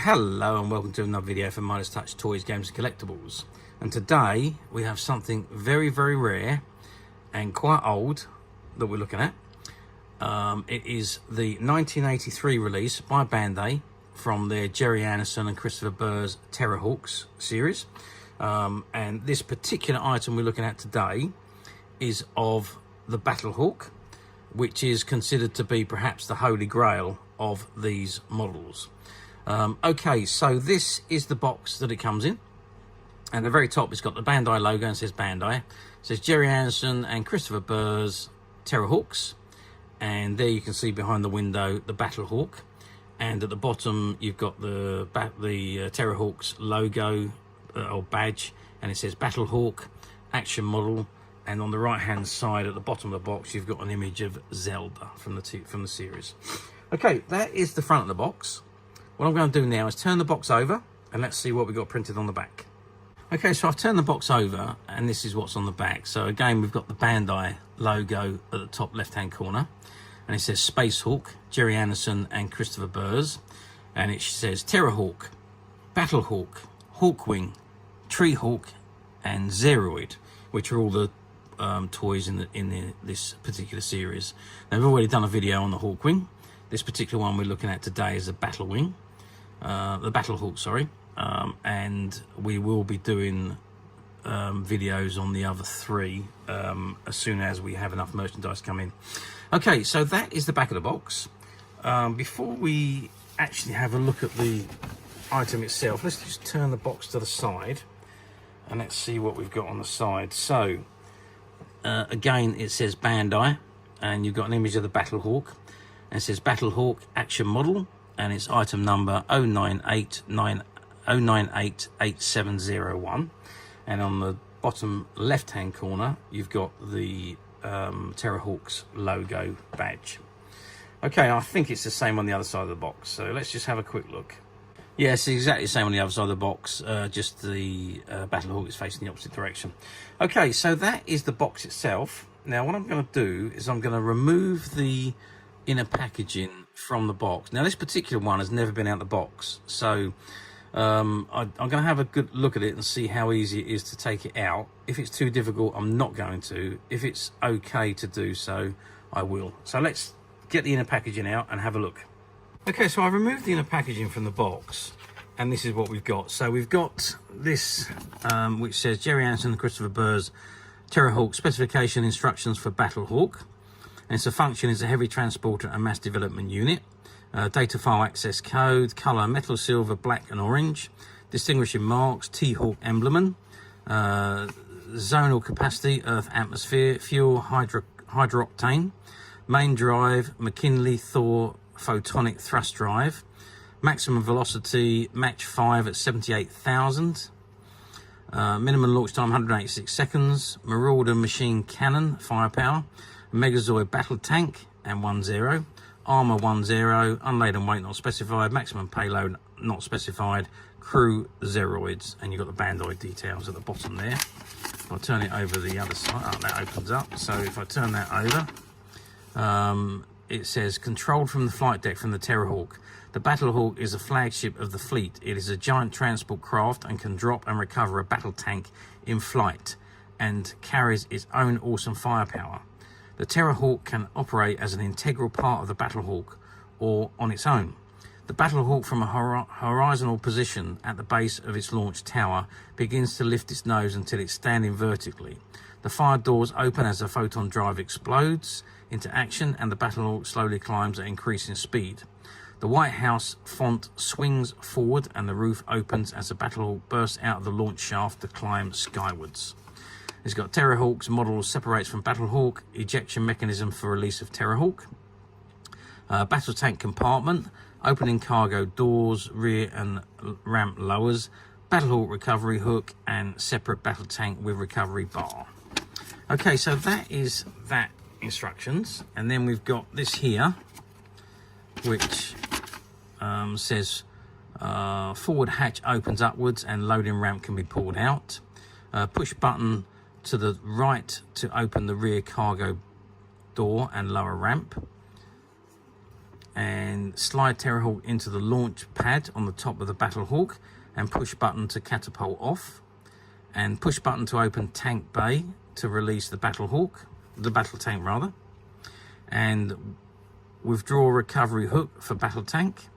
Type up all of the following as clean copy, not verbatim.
Hello and welcome to another video from Midas Touch Toys, Games and Collectibles. And today we have something very rare and quite old that we're looking at. It is the 1983 release by Bandai from their Gerry and Christopher Burrs Terrahawks series. And this particular item we're looking at today is of the BattleHawk, which is considered to be perhaps the holy grail of these models. Okay, so this is the box that it comes in, and at the very top it's got the Bandai logo and says Bandai. It says Gerry and Christopher Burrs Terrahawks, and there you can see behind the window the BattleHawk, and at the bottom you've got the Terrahawks logo or badge, and it says BattleHawk Action Model, and on the right hand side at the bottom of the box you've got an image of Zelda from the series. Okay, that is the front of the box. What I'm going to do now is turn the box over and let's see what we've got printed on the back. Okay, so I've turned the box over and this is what's on the back. So again, we've got the Bandai logo at the top left hand corner, and it says Spacehawk, Gerry and Christopher Burrs, and it says Terrahawk, BattleHawk, Hawkwing, Treehawk and Zeroid, which are all the toys in this particular series. Now, I've already done a video on the Hawkwing. This particular one we're looking at today is a Battlewing, the BattleHawk, sorry, and we will be doing videos on the other three as soon as we have enough merchandise come in. Okay, so that is the back of the box. Before we actually have a look at the item itself, let's just turn the box to the side and let's see what we've got on the side. So again, it says Bandai, and you've got an image of the BattleHawk. And it says BattleHawk Action Model, and it's item number 0988701. And on the bottom left hand corner you've got the Terrahawks logo badge. Okay, I think it's the same on the other side of the box, so let's just have a quick look. Yes, it's exactly the same on the other side of the box, just the BattleHawk is facing the opposite direction. Okay, so that is the box itself. Now what I'm going to do is I'm going to remove the inner packaging from the box. Now this particular one has never been out of the box, so I'm going to have a good look at it and see how easy it is to take it out. If it's too difficult, I'm not going to. If it's okay to do so, I will. So let's get the inner packaging out and have a look. Okay, so I've removed the inner packaging from the box, and this is what we've got. So we've got this which says Gerry and Christopher Burrs Terrahawk specification instructions for BattleHawk. And its function is a heavy transporter and mass development unit. Data file access code, colour metal, silver, black and orange. Distinguishing marks, T-Hawk emblem. Zonal capacity, earth atmosphere. Fuel, hydrooctane. Main drive, McKinley Thor photonic thrust drive. Maximum velocity, Mach 5 at 78,000. Minimum launch time 186 seconds. Marauder machine cannon, firepower. Megazord battle tank and 10. Armor 10. Unladen weight not specified. Maximum payload not specified. Crew Zeroids, and you've got the Bandai details at the bottom there. If I turn it over the other side, oh, that opens up. So if I turn that over, it says controlled from the flight deck from the Terrahawk. The BattleHawk is a flagship of the fleet. It is a giant transport craft and can drop and recover a battle tank in flight, and carries its own awesome firepower. The Terrahawk can operate as an integral part of the BattleHawk or on its own. The BattleHawk from a horizontal position at the base of its launch tower begins to lift its nose until it's standing vertically. The fire doors open as the photon drive explodes into action, and the BattleHawk slowly climbs at increasing speed. The White House font swings forward and the roof opens as the BattleHawk bursts out of the launch shaft to climb skywards. It's got Terrahawks model separates from BattleHawk, ejection mechanism for release of Terrahawk, Battletank compartment, opening cargo doors, rear and ramp lowers, BattleHawk recovery hook, and separate Battletank with recovery bar. Okay, so that is that instructions, and then we've got this here, which says forward hatch opens upwards and loading ramp can be pulled out. Push button to the right to open the rear cargo door and lower ramp. and slide Terrahawk into the launch pad on the top of the BattleHawk and push button to catapult off, and push button to open tank bay to release the BattleHawk, the Battletank rather, and withdraw recovery hook for Battletank.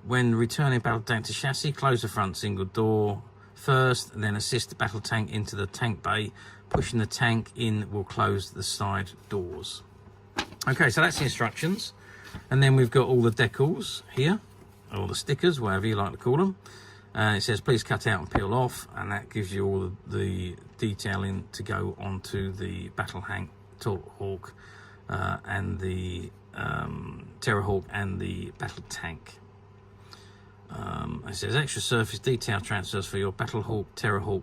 When returning Battletank to chassis, close the front single door first and then assist the Battletank into the tank bay. Pushing the tank in will close the side doors. Okay, so that's the instructions. And then we've got all the decals here, or the stickers, whatever you like to call them. It says please cut out and peel off, and that gives you all the detailing to go onto the Battletank Hawk and the Terrahawk and the Battletank. It says extra surface detail transfers for your BattleHawk, Terrahawk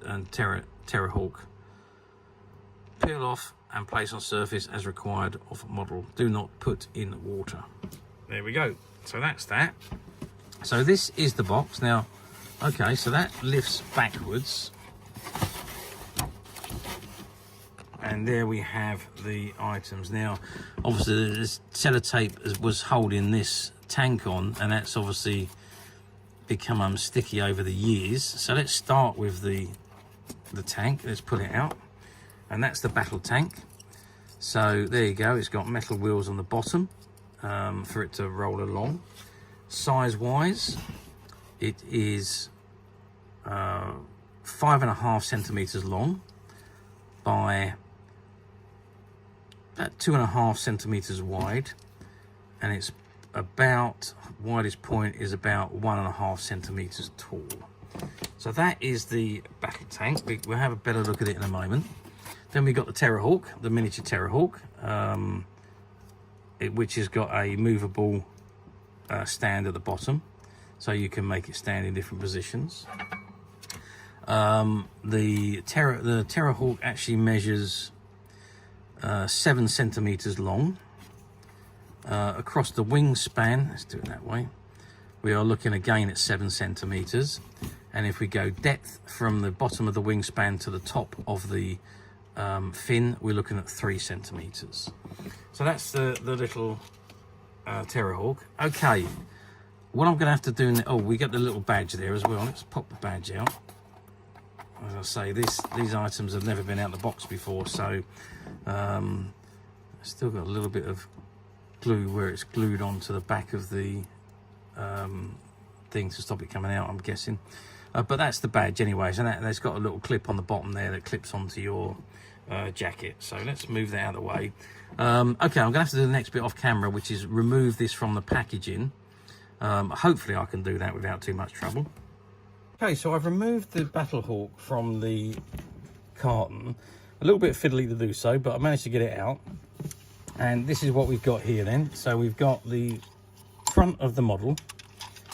and Terrahawk. Peel off and place on surface as required of model. Do not put in water. There we go. So that's that. So this is the box. Now, okay, so that lifts backwards. And there we have the items. Now, obviously, this sellotape was holding this tank on, and that's obviously become sticky over the years. So let's start with the tank. Let's pull it out, and that's the Battletank. So there you go. It's got metal wheels on the bottom for it to roll along. Size-wise, it is 5.5 centimeters long by about 2.5 centimeters wide, and it's about, widest point is about 1.5 centimeters tall. So that is the Battletank. We'll have a better look at it in a moment. Then we got the Terrahawk, the miniature Terrahawk, which has got a movable stand at the bottom, so you can make it stand in different positions. The Terrahawk actually measures 7 centimeters long. Across the wingspan, let's do it that way, we are looking again at 7 centimeters, and if we go depth from the bottom of the wingspan to the top of the fin, we're looking at 3 centimeters. So that's the little Terrahawk. Okay, what I'm going to have to do now, oh, we got the little badge there as well. Let's pop the badge out. As I say, these items have never been out of the box before, so still got a little bit of glue where it's glued onto the back of the thing to stop it coming out, I'm guessing. But that's the badge anyways, and that's got a little clip on the bottom there that clips onto your jacket. So let's move that out of the way. Okay, I'm gonna have to do the next bit off camera, which is remove this from the packaging. Hopefully I can do that without too much trouble. Okay, so I've removed the BattleHawk from the carton. A little bit fiddly to do so, but I managed to get it out. And this is what we've got here then. So we've got the front of the model.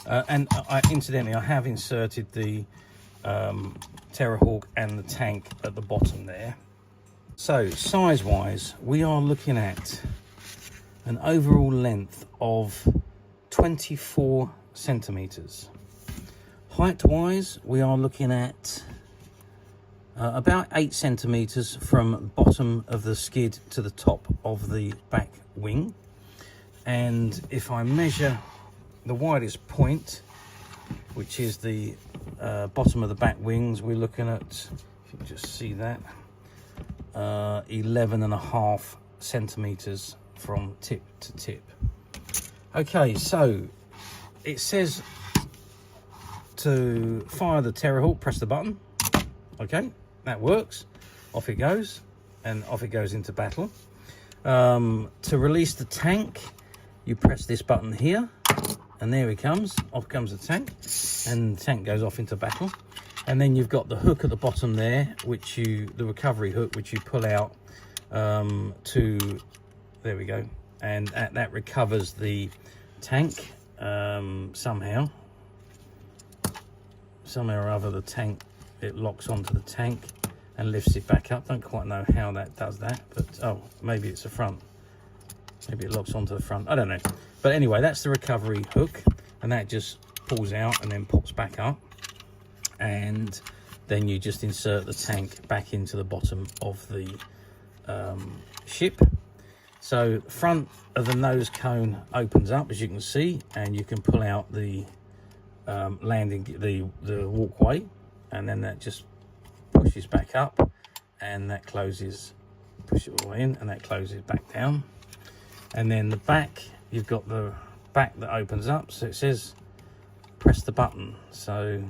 And incidentally, I have inserted the Terrahawk and the tank at the bottom there. So size-wise, we are looking at an overall length of 24 centimeters. Height-wise, we are looking at about 8 centimeters from bottom of the skid to the top of the back wing. And if I measure the widest point, which is the bottom of the back wings, we're looking at, if you can just see that, 11.5 centimeters from tip to tip. Okay, so it says to fire the Terrahawk, press the button. Okay, that works. Off it goes, and off it goes into battle. To release the tank, you press this button here, and there he comes. Off comes the tank, and the tank goes off into battle. And then you've got the hook at the bottom there, which the recovery hook, which you pull out there we go, and that recovers the tank somehow or other. The tank, it locks onto the tank and lifts it back up. Don't quite know how that does that, but oh, maybe it's the front. Maybe it locks onto the front. I don't know. But anyway, that's the recovery hook, and that just pulls out and then pops back up. And then you just insert the tank back into the bottom of the ship. So So front of the nose cone opens up, as you can see, and you can pull out the landing, the walkway, and then that just pushes back up, and that closes, push it all the way in, and that closes back down. And then the back, you've got the back that opens up, so it says press the button. So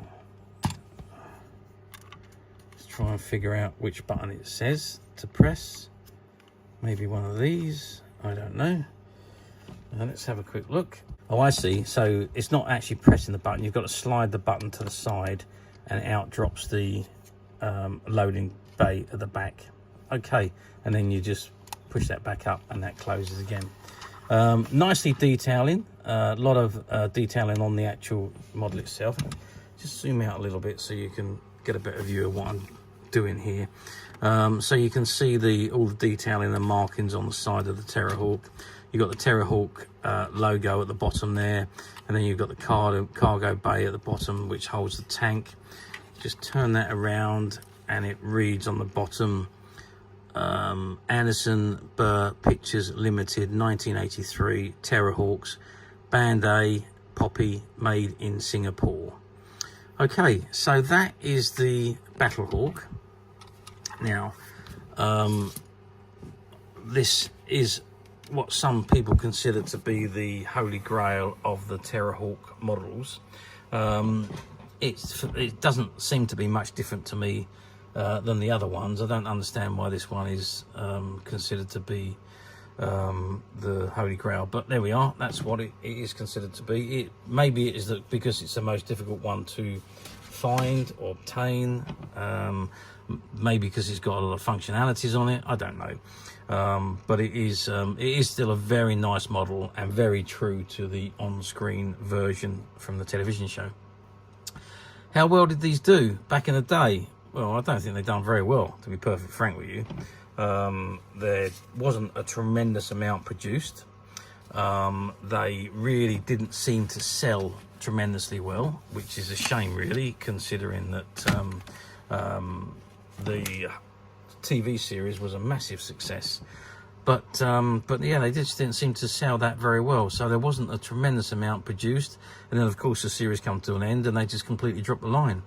let's try and figure out which button it says to press. Maybe one of these, I don't know. Let's have a quick look. Oh, I see. So it's not actually pressing the button. You've got to slide the button to the side, and out drops the loading bay at the back. Okay, and then you just push that back up, and that closes again. Nicely detailing. A lot of detailing on the actual model itself. Just zoom out a little bit so you can get a better view of what I'm doing here. So you can see all the detailing and markings on the side of the Terrahawk. You've got the Terrahawk logo at the bottom there, and then you've got the cargo bay at the bottom, which holds the tank. Just turn that around, and it reads on the bottom, Anderson Burr Pictures Limited, 1983, Terrahawks, Bandai, Poppy, made in Singapore. Okay, so that is the BattleHawk. Now, this is what some people consider to be the holy grail of the Terrahawk models. It doesn't seem to be much different to me than the other ones. I don't understand why this one is considered to be the holy grail, but there we are. That's what it is considered to be. Maybe it is that because it's the most difficult one to find or obtain, maybe because it's got a lot of functionalities on it, I don't know. But it is still a very nice model and very true to the on-screen version from the television show. How well did these do back in the day? Well, I don't think they've done very well, to be perfectly frank with you. There wasn't a tremendous amount produced. They really didn't seem to sell tremendously well, which is a shame, really, considering that the TV series was a massive success. But yeah, they just didn't seem to sell that very well. So there wasn't a tremendous amount produced, and then of course the series come to an end, and they just completely dropped the line.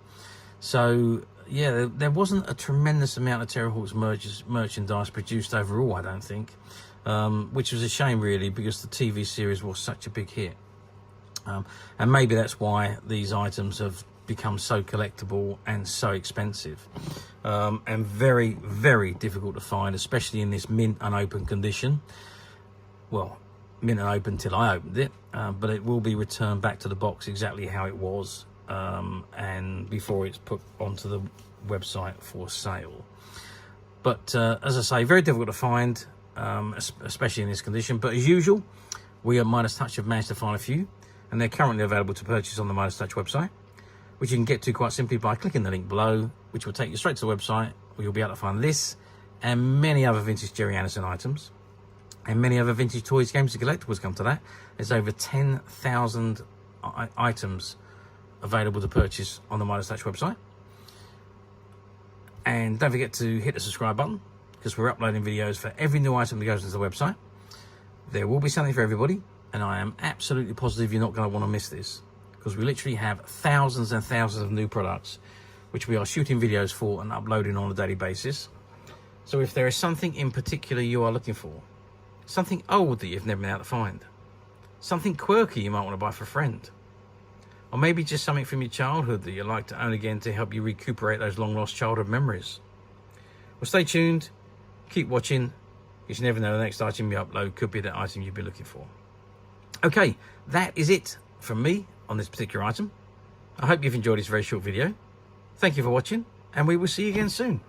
So yeah, there wasn't a tremendous amount of Terrahawks merchandise produced overall, I don't think, which was a shame, really, because the TV series was such a big hit. And maybe that's why these items have become so collectible and so expensive, and very, very difficult to find, especially in this mint unopened condition. Well, mint unopened till I opened it, but it will be returned back to the box exactly how it was, and before it's put onto the website for sale. But as I say, very difficult to find, especially in this condition. But as usual, we at Midas Touch have managed to find a few, and they're currently available to purchase on the Midas Touch website, which you can get to quite simply by clicking the link below, which will take you straight to the website, where you'll be able to find this and many other vintage Gerry Anderson items, and many other vintage toys, games and collectibles. Come to that, there's over 10,000 items available to purchase on the Midas Touch website. And don't forget to hit the subscribe button, because we're uploading videos for every new item that goes into the website. There will be something for everybody, and I am absolutely positive you're not going to want to miss this, because we literally have thousands and thousands of new products which we are shooting videos for and uploading on a daily basis. So if there is something in particular you are looking for, something old that you've never been able to find, something quirky you might want to buy for a friend, or maybe just something from your childhood that you'd like to own again to help you recuperate those long lost childhood memories, well, stay tuned, keep watching, because you never know, the next item you upload could be the item you've been looking for. Okay, that is it from me on this particular item. I hope you've enjoyed this very short video. Thank you for watching, and we will see you again soon.